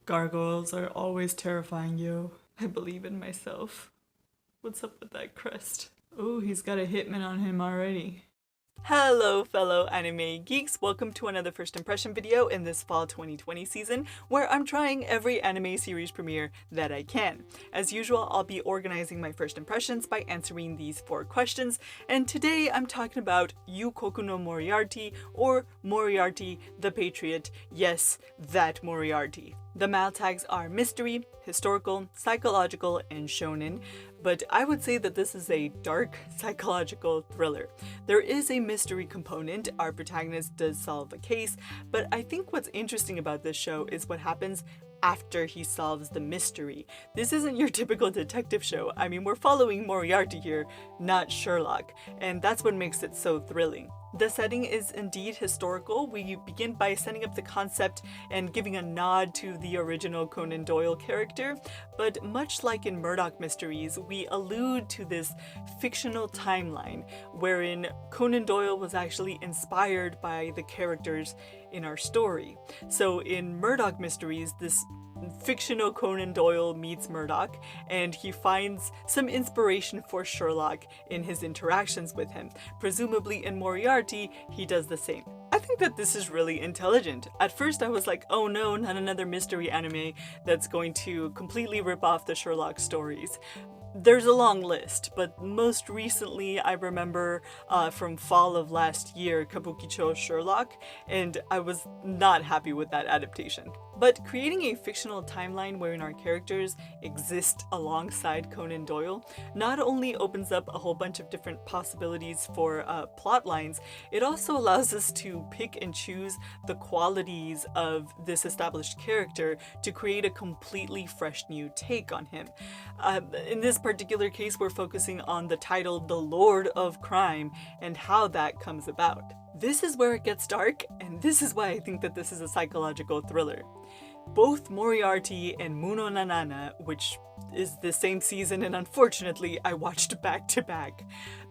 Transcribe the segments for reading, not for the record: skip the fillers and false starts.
Gargoyles are always terrifying, yo. I believe in myself. What's up with that crest? Oh, he's got a hitman on him already. Hello fellow anime geeks, welcome to another first impression video in this fall 2020 season where I'm trying every anime series premiere that I can. As usual, I'll be organizing my first impressions by answering these 4 questions, and today I'm talking about Yuukoku no Moriarty, or Moriarty the Patriot. Yes, that Moriarty. The mal tags are mystery, historical, psychological, and shonen, but I would say that this is a dark psychological thriller. There is a mystery component, our protagonist does solve a case, but I think what's interesting about this show is what happens after he solves the mystery. This isn't your typical detective show. I mean, we're following Moriarty here, not Sherlock, and that's what makes it so thrilling. The setting is indeed historical. We begin by setting up the concept and giving a nod to the original Conan Doyle character, but much like in Murdoch Mysteries, we allude to this fictional timeline wherein Conan Doyle was actually inspired by the characters in our story. So in Murdoch Mysteries, this fictional Conan Doyle meets Murdoch, and he finds some inspiration for Sherlock in his interactions with him. Presumably in Moriarty, he does the same. I think that this is really intelligent. At first I was like, oh no, not another mystery anime that's going to completely rip off the Sherlock stories. There's a long list, but most recently I remember from fall of last year, Kabukichou Sherlock, and I was not happy with that adaptation. But creating a fictional timeline wherein our characters exist alongside Conan Doyle not only opens up a whole bunch of different possibilities for plot lines, it also allows us to pick and choose the qualities of this established character to create a completely fresh new take on him. In this particular case, we're focusing on the title The Lord of Crime and how that comes about. This is where it gets dark, and this is why I think that this is a psychological thriller. Both Moriarty and Munou Nanana, which is the same season and unfortunately I watched back to back,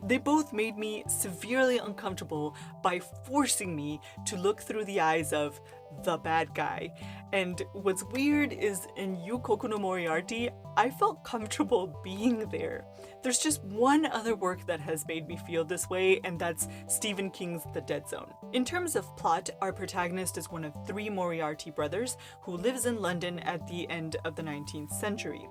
they both made me severely uncomfortable by forcing me to look through the eyes of the bad guy. And what's weird is in Yuukoku no Moriarty, I felt comfortable being there. There's just one other work that has made me feel this way, and that's Stephen King's The Dead Zone. In terms of plot, our protagonist is one of 3 Moriarty brothers who lives in London at the end of the 19th century.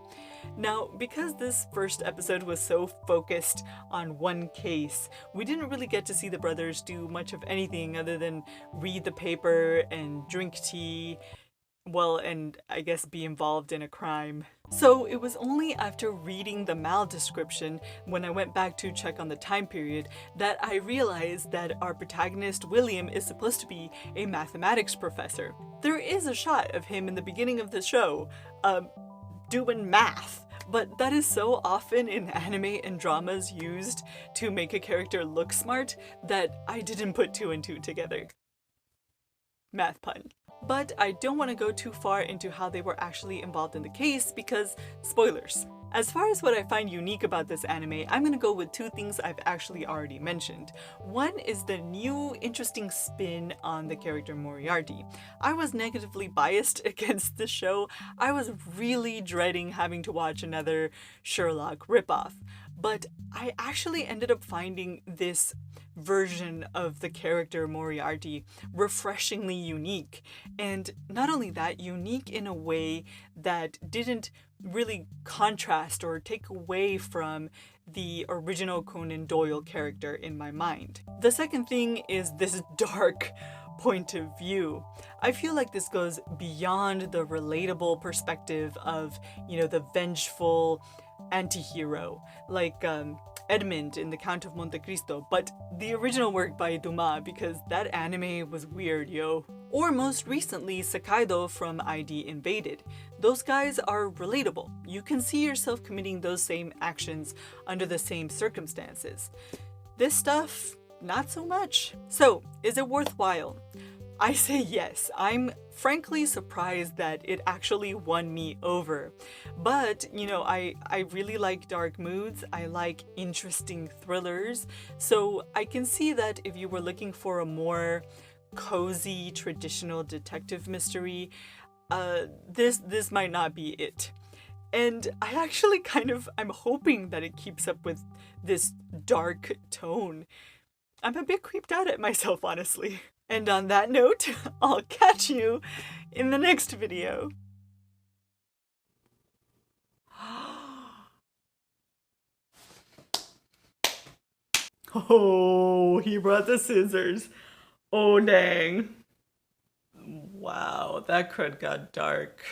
Now, because this first episode was so focused on one case, we didn't really get to see the brothers do much of anything other than read the paper and drink tea, well, and I guess be involved in a crime. So it was only after reading the mal description, when I went back to check on the time period, that I realized that our protagonist, William, is supposed to be a mathematics professor. There is a shot of him in the beginning of the show, doing math. But that is so often in anime and dramas used to make a character look smart that I didn't put 2 and 2 together. Math pun. But I don't want to go too far into how they were actually involved in the case because spoilers. As far as what I find unique about this anime, I'm gonna go with 2 things I've actually already mentioned. One is the new interesting spin on the character Moriarty. I was negatively biased against the show. I was really dreading having to watch another Sherlock ripoff. But I actually ended up finding this version of the character Moriarty refreshingly unique. And not only that, unique in a way that didn't really contrast or take away from the original Conan Doyle character in my mind. The second thing is this dark point of view. I feel like this goes beyond the relatable perspective of, the vengeful anti-hero, like Edmund in The Count of Monte Cristo, but the original work by Dumas, because that anime was weird, yo. Or most recently, Sakaido from ID Invaded. Those guys are relatable. You can see yourself committing those same actions under the same circumstances. This stuff, not so much. So, is it worthwhile? I say yes. I'm frankly surprised that it actually won me over. But, I really like dark moods. I like interesting thrillers. So I can see that if you were looking for a more cozy, traditional detective mystery, this might not be it. And I'm hoping that it keeps up with this dark tone. I'm a bit creeped out at myself, honestly. And on that note, I'll catch you in the next video. Oh, he brought the scissors. Oh, dang. Wow, that crud got dark.